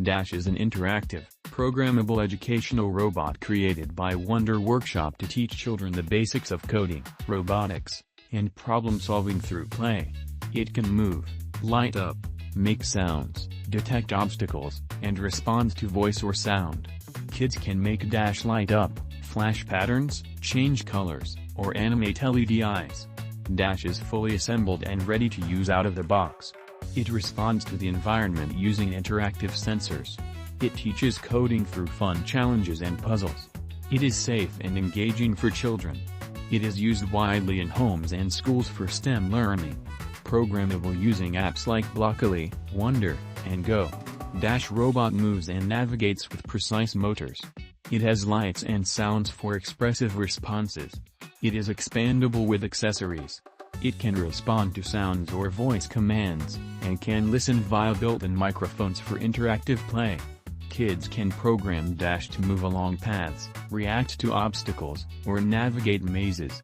Dash is an interactive, programmable educational robot created by Wonder Workshop to teach children the basics of coding, robotics, and problem-solving through play. It can move, light up, make sounds, detect obstacles, and respond to voice or sound. Kids can make Dash light up, flash patterns, change colors, or animate LED eyes. Dash is fully assembled and ready to use out of the box. It responds to the environment using interactive sensors. It teaches coding through fun challenges and puzzles. It is safe and engaging for children. It is used widely in homes and schools for STEM learning. Programmable using apps like Blockly, Wonder, and Go. Dash robot moves and navigates with precise motors. It has lights and sounds for expressive responses. It is expandable with accessories. It can respond to sounds or voice commands, and can listen via built-in microphones for interactive play. Kids can program Dash to move along paths, react to obstacles, or navigate mazes.